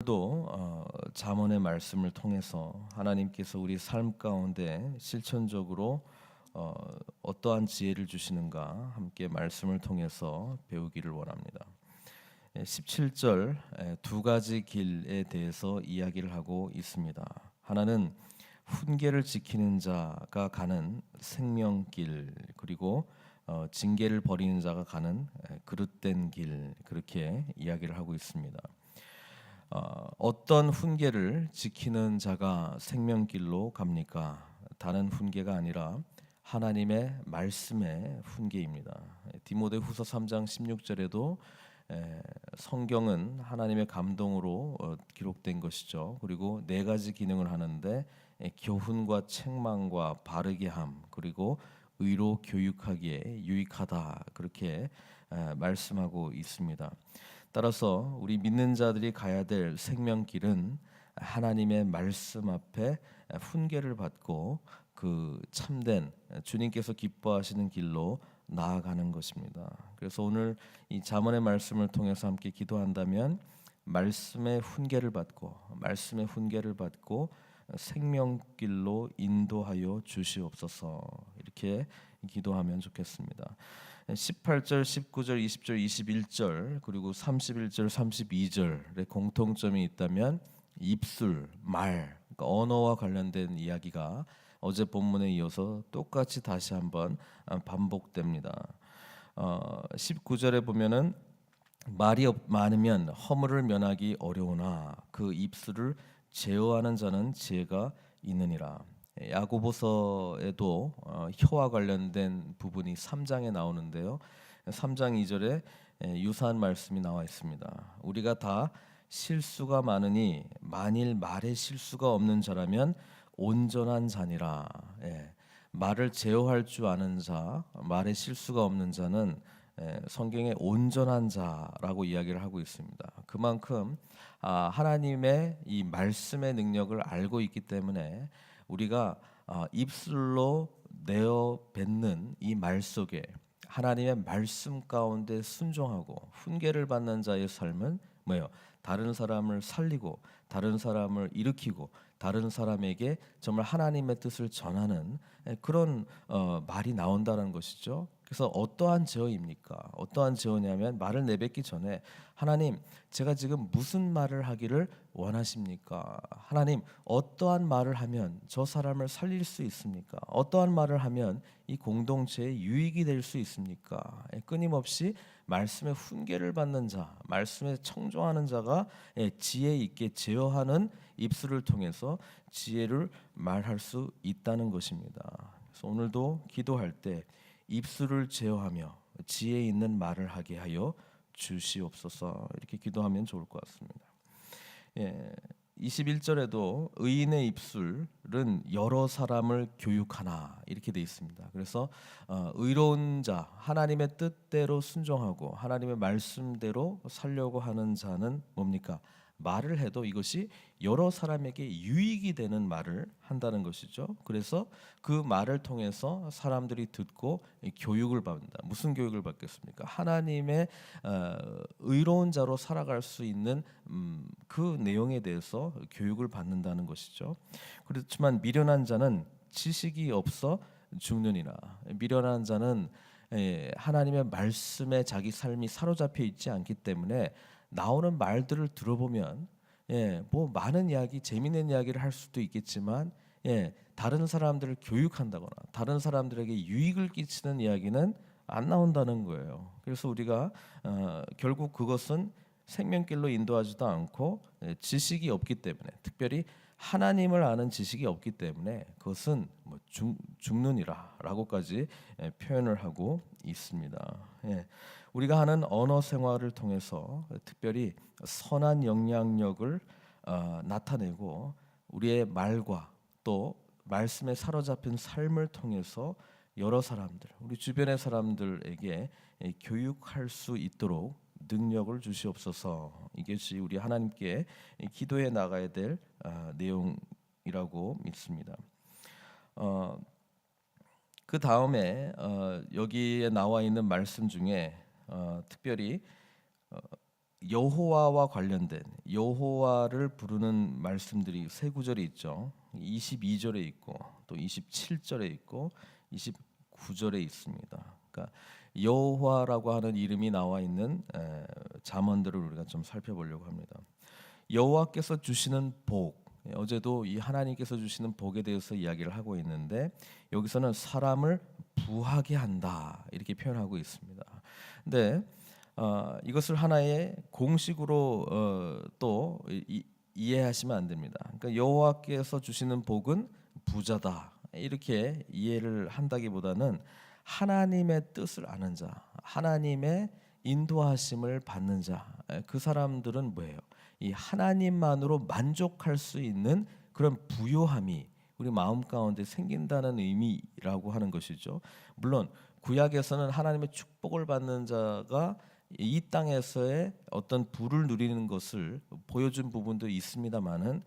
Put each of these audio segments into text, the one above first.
또 잠언의 말씀을 통해서 하나님께서 우리 삶 가운데 실천적으로 어떠한 지혜를 주시는가 함께 말씀을 통해서 배우기를 원합니다. 17절 두 가지 길에 대해서 이야기를 하고 있습니다. 하나는 훈계를 지키는 자가 가는 생명길, 그리고 징계를 버리는 자가 가는 그릇된 길, 그렇게 이야기를 하고 있습니다. 어떤 훈계를 지키는 자가 생명길로 갑니까? 다른 훈계가 아니라 하나님의 말씀의 훈계입니다. 디모데후서 3장 16절에도 성경은 하나님의 감동으로 기록된 것이죠. 그리고 네 가지 기능을 하는데 교훈과 책망과 바르게 함, 그리고 의로 교육하기에 유익하다, 그렇게 말씀하고 있습니다. 따라서 우리 믿는 자들이 가야 될 생명길은 하나님의 말씀 앞에 훈계를 받고 그 참된 주님께서 기뻐하시는 길로 나아가는 것입니다. 그래서 오늘 이 잠언의 말씀을 통해서 함께 기도한다면 말씀의 훈계를 받고 생명길로 인도하여 주시옵소서, 이렇게 기도하면 좋겠습니다. 18절, 19절, 20절, 21절 그리고 31절, 32절의 공통점이 있다면 입술, 말, 그러니까 언어와 관련된 이야기가 어제 본문에 이어서 똑같이 다시 한번 반복됩니다. 19절에 보면은 말이 많으면 허물을 면하기 어려우나 그 입술을 제어하는 자는 지혜가 있느니라. 야고보서에도 혀와 관련된 부분이 3장에 나오는데요. 3장 2절에 유사한 말씀이 나와 있습니다. 우리가 다 실수가 많으니 만일 말에 실수가 없는 자라면 온전한 자니라. 말을 제어할 줄 아는 자, 말에 실수가 없는 자는 성경에 온전한 자라고 이야기를 하고 있습니다. 그만큼 하나님의 이 말씀의 능력을 알고 있기 때문에 우리가 입술로 내어 뱉는 이 말 속에 하나님의 말씀 가운데 순종하고 훈계를 받는 자의 삶은 뭐예요? 다른 사람을 살리고 다른 사람을 일으키고 다른 사람에게 정말 하나님의 뜻을 전하는 그런 말이 나온다는 것이죠. 그래서 어떠한 제어입니까? 어떠한 제어냐면 말을 내뱉기 전에 하나님, 제가 지금 무슨 말을 하기를 원하십니까? 하나님, 어떠한 말을 하면 저 사람을 살릴 수 있습니까? 어떠한 말을 하면 이 공동체에 유익이 될 수 있습니까? 끊임없이 말씀의 훈계를 받는 자, 말씀에 청종하는 자가 지혜 있게 제어하는 입술을 통해서 지혜를 말할 수 있다는 것입니다. 그래서 오늘도 기도할 때 입술을 제어하며 지혜 있는 말을 하게 하여 주시옵소서, 이렇게 기도하면 좋을 것 같습니다. 21절에도 의인의 입술은 여러 사람을 교육하나, 이렇게 돼 있습니다. 그래서 의로운 자, 하나님의 뜻대로 순종하고 하나님의 말씀대로 살려고 하는 자는 뭡니까? 말을 해도 이것이 여러 사람에게 유익이 되는 말을 한다는 것이죠. 그래서 그 말을 통해서 사람들이 듣고 교육을 받는다. 무슨 교육을 받겠습니까? 하나님의 의로운 자로 살아갈 수 있는 그 내용에 대해서 교육을 받는다는 것이죠. 그렇지만 미련한 자는 지식이 없어 죽느니라. 미련한 자는 하나님의 말씀에 자기 삶이 사로잡혀 있지 않기 때문에 나오는 말들을 들어보면 뭐 많은 이야기, 재미있는 이야기를 할 수도 있겠지만 다른 사람들을 교육한다거나 다른 사람들에게 유익을 끼치는 이야기는 안 나온다는 거예요. 그래서 우리가 결국 그것은 생명길로 인도하지도 않고 지식이 없기 때문에, 특별히 하나님을 아는 지식이 없기 때문에 그것은 뭐 죽느니라라고까지 표현을 하고 있습니다. 우리가 하는 언어 생활을 통해서 특별히 선한 영향력을 나타내고 우리의 말과 또 말씀에 사로잡힌 삶을 통해서 여러 사람들, 우리 주변의 사람들에게 교육할 수 있도록 능력을 주시옵소서. 이것이 우리 하나님께 기도해 나가야 될 내용이라고 믿습니다. 그 다음에 여기에 나와 있는 말씀 중에 특별히 여호와와 관련된 여호와를 부르는 말씀들이 세 구절이 있죠. 22절에 있고 또 27절에 있고 29절에 있습니다. 그러니까 여호와라고 하는 이름이 나와 있는 잠언들을 우리가 좀 살펴보려고 합니다. 여호와께서 주시는 복, 어제도 이 하나님께서 주시는 복에 대해서 이야기를 하고 있는데 여기서는 사람을 부하게 한다 이렇게 표현하고 있습니다. 근데 이것을 하나의 공식으로 또 이해하시면 안 됩니다. 그러니까 여호와께서 주시는 복은 부자다 이렇게 이해를 한다기보다는 하나님의 뜻을 아는 자, 하나님의 인도하심을 받는 자, 그 사람들은 뭐예요? 이 하나님만으로 만족할 수 있는 그런 부요함이 우리 마음 가운데 생긴다는 의미라고 하는 것이죠. 물론 구약에서는 하나님의 축복을 받는 자가 이 땅에서의 어떤 부를 누리는 것을 보여준 부분도 있습니다만은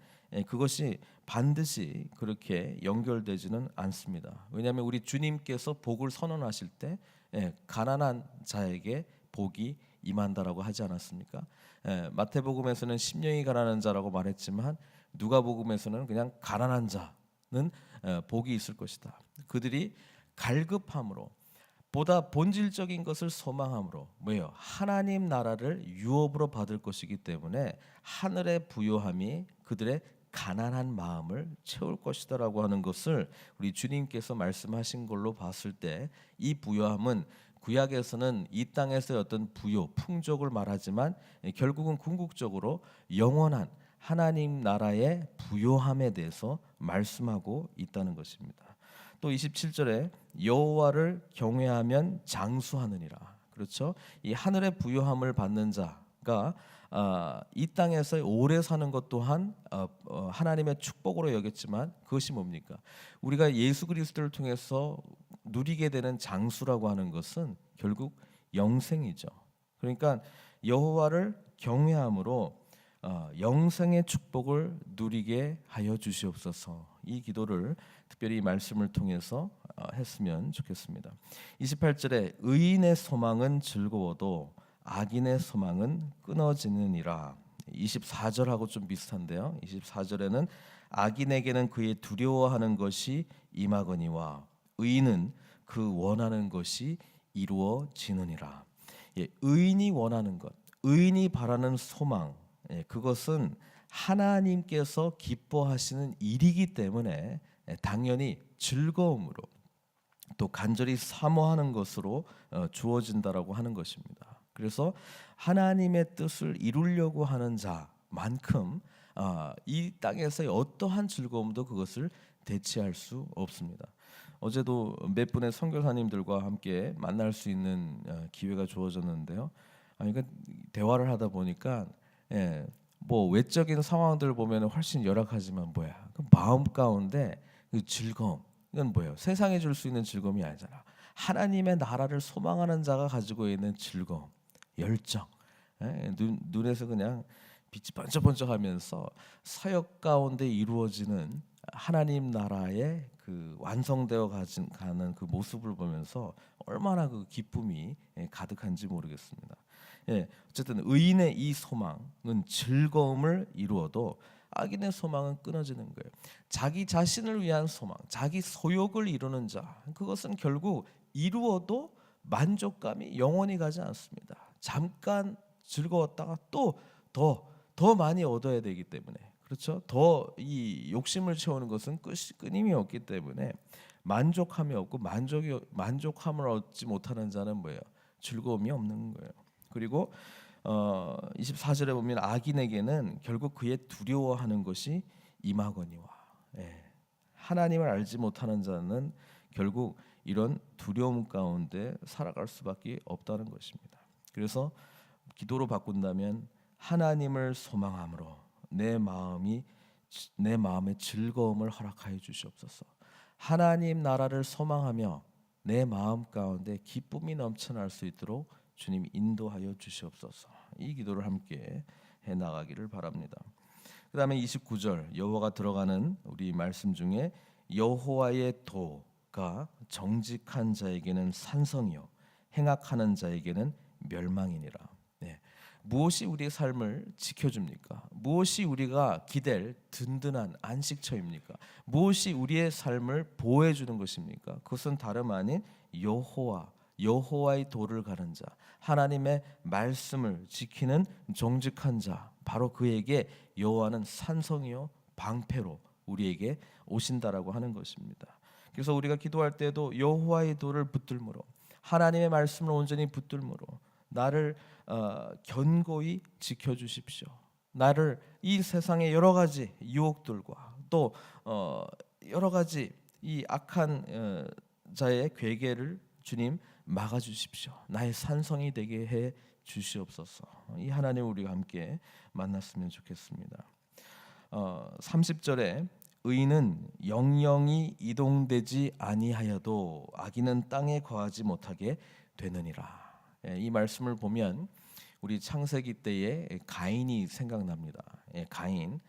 그것이 반드시 그렇게 연결되지는 않습니다. 왜냐하면 우리 주님께서 복을 선언하실 때 가난한 자에게 복이 임한다라고 하지 않았습니까? 마태복음에서는 심령이 가난한 자라고 말했지만 누가복음에서는 그냥 가난한 자는 복이 있을 것이다. 그들이 갈급함으로 보다 본질적인 것을 소망함으로 뭐예요? 하나님 나라를 유업으로 받을 것이기 때문에 하늘의 부요함이 그들의 가난한 마음을 채울 것이다라고 하는 것을 우리 주님께서 말씀하신 걸로 봤을 때 이 부요함은 구약에서는 이 땅에서의 어떤 부요, 풍족을 말하지만 결국은 궁극적으로 영원한 하나님 나라의 부요함에 대해서 말씀하고 있다는 것입니다. 또 27절에 여호와를 경외하면 장수하느니라. 그렇죠? 이 하늘의 부요함을 받는 자가 이 땅에서 오래 사는 것 또한 하나님의 축복으로 여겼지만 그것이 뭡니까? 우리가 예수 그리스도를 통해서 누리게 되는 장수라고 하는 것은 결국 영생이죠. 그러니까 여호와를 경외함으로 영생의 축복을 누리게 하여 주시옵소서. 이 기도를 특별히 말씀을 통해서 했으면 좋겠습니다. 28절에 의인의 소망은 즐거워도 악인의 소망은 끊어지느니라. 24절하고 좀 비슷한데요. 24절에는 악인에게는 그의 두려워하는 것이 임하거니와 의인은 그 원하는 것이 이루어지느니라. 의인이 원하는 것, 의인이 바라는 소망, 그것은 하나님께서 기뻐하시는 일이기 때문에 당연히 즐거움으로 또 간절히 사모하는 것으로 주어진다라고 하는 것입니다. 그래서 하나님의 뜻을 이루려고 하는 자만큼 이 땅에서의 어떠한 즐거움도 그것을 대체할 수 없습니다. 어제도 몇 분의 선교사님들과 함께 만날 수 있는 기회가 주어졌는데요. 그러니까 대화를 하다 보니까 뭐 외적인 상황들 보면 훨씬 열악하지만 뭐야? 그 마음 가운데 그 즐거움 이건 뭐예요? 세상에 줄 수 있는 즐거움이 아니잖아. 하나님의 나라를 소망하는 자가 가지고 있는 즐거움, 열정, 눈에서 그냥 빛이 번쩍번쩍하면서 사역 가운데 이루어지는 하나님 나라의 그 완성되어 가는 그 모습을 보면서 얼마나 그 기쁨이 가득한지 모르겠습니다. 어쨌든 의인의 이 소망은 즐거움을 이루어도 악인의 소망은 끊어지는 거예요. 자기 자신을 위한 소망, 자기 소욕을 이루는 자, 그것은 결국 이루어도 만족감이 영원히 가지 않습니다. 잠깐 즐거웠다가 또 더 많이 얻어야 되기 때문에, 그렇죠? 더 이 욕심을 채우는 것은 끊임이 없기 때문에 만족함이 없고 만족함을 얻지 못하는 자는 뭐예요? 즐거움이 없는 거예요. 그리고 24절에 보면 악인에게는 결국 그의 두려워하는 것이 임하거니와, 하나님을 알지 못하는 자는 결국 이런 두려움 가운데 살아갈 수밖에 없다는 것입니다. 그래서 기도로 바꾼다면 하나님을 소망함으로 내 마음에 즐거움을 허락하여 주시옵소서. 하나님 나라를 소망하며 내 마음 가운데 기쁨이 넘쳐날 수 있도록 주님 인도하여 주시옵소서. 이 기도를 함께 해 나가기를 바랍니다. 그다음에 29절 여호와가 들어가는 우리 말씀 중에 여호와의 도가 정직한 자에게는 산성이요 행악하는 자에게는 멸망이니라. 무엇이 우리의 삶을 지켜줍니까? 무엇이 우리가 기댈 든든한 안식처입니까? 무엇이 우리의 삶을 보호해 주는 것입니까? 그것은 다름 아닌 여호와의 도를 가는 자, 하나님의 말씀을 지키는 정직한 자, 바로 그에게 여호와는 산성이요 방패로 우리에게 오신다라고 하는 것입니다. 그래서 우리가 기도할 때도 여호와의 도를 붙들므로, 하나님의 말씀을 온전히 붙들므로 나를 견고히 지켜주십시오. 나를 이 세상의 여러 가지 유혹들과 또 여러 가지 이 악한 자의 괴계를 주님 막아주십시오. 나의 산성이 되게 해 주시옵소서. 이 하나님 우리가 함께 만났으면 좋겠습니다. 30절에 의인은 영영이 이동되지 아니하여도 악인은 땅에 거하지 못하게 되느니라. 이 말씀을 보면 우리 창세기 때의 가인이 생각납니다. 가인,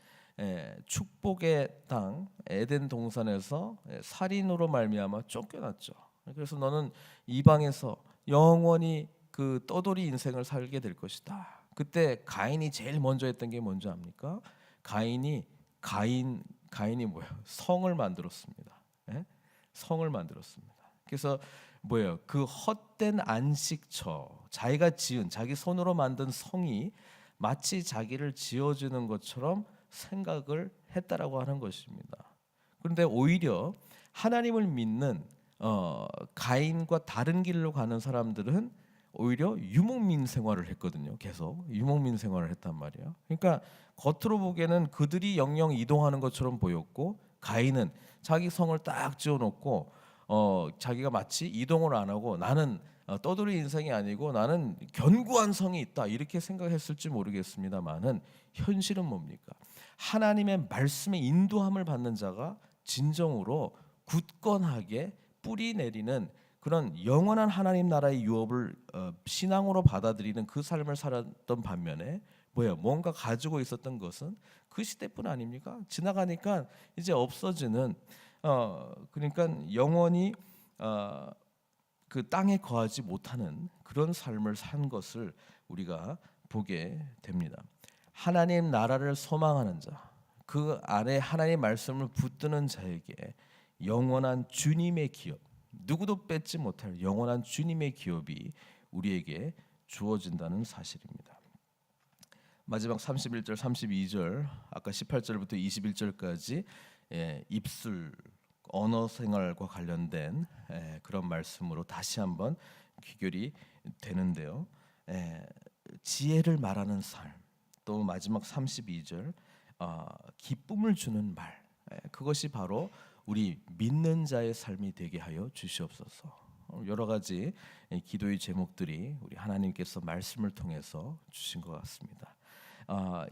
축복의 땅 에덴 동산에서 살인으로 말미암아 쫓겨났죠. 그래서 너는 이방에서 영원히 그 떠돌이 인생을 살게 될 것이다. 그때 가인이 제일 먼저 했던 게 뭔지 압니까? 가인이 뭐예요? 성을 만들었습니다. 성을 만들었습니다. 그래서 뭐예요? 그 헛된 안식처, 자기가 지은 자기 손으로 만든 성이 마치 자기를 지어주는 것처럼 생각을 했다라고 하는 것입니다. 그런데 오히려 하나님을 믿는 가인과 다른 길로 가는 사람들은 오히려 유목민 생활을 했거든요. 계속 유목민 생활을 했단 말이에요. 그러니까 겉으로 보기에는 그들이 영영 이동하는 것처럼 보였고, 가인은 자기 성을 딱 지어놓고 자기가 마치 이동을 안 하고 나는 떠돌이 인생이 아니고 나는 견고한 성이 있다 이렇게 생각했을지 모르겠습니다만은 현실은 뭡니까? 하나님의 말씀에 인도함을 받는 자가 진정으로 굳건하게 뿌리 내리는 그런 영원한 하나님 나라의 유업을 신앙으로 받아들이는 그 삶을 살았던 반면에 뭔가 가지고 있었던 것은 그 시대뿐 아닙니까? 지나가니까 이제 없어지는 그러니까 영원히 그 땅에 거하지 못하는 그런 삶을 산 것을 우리가 보게 됩니다. 하나님 나라를 소망하는 자, 그 안에 하나님의 말씀을 붙드는 자에게 영원한 주님의 기업, 누구도 뺏지 못할 영원한 주님의 기업이 우리에게 주어진다는 사실입니다. 마지막 31절, 32절, 아까 18절부터 21절까지 입술, 언어 생활과 관련된 그런 말씀으로 다시 한번 귀결이 되는데요. 지혜를 말하는 삶, 또 마지막 32절 기쁨을 주는 말, 그것이 바로 우리 믿는 자의 삶이 되게 하여 주시옵소서. 여러 가지 기도의 제목들이 우리 하나님께서 말씀을 통해서 주신 것 같습니다.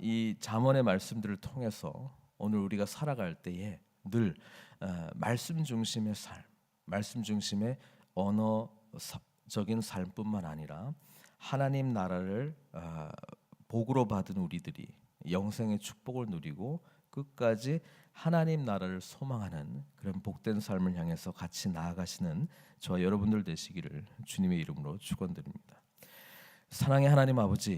이 잠언의 말씀들을 통해서 오늘 우리가 살아갈 때에 늘 말씀 중심의 삶, 말씀 중심의 언어적인 삶뿐만 아니라 하나님 나라를 복으로 받은 우리들이 영생의 축복을 누리고 끝까지 하나님 나라를 소망하는 그런 복된 삶을 향해서 같이 나아가시는 저와 여러분들 되시기를 주님의 이름으로 축원드립니다. 사랑의 하나님 아버지,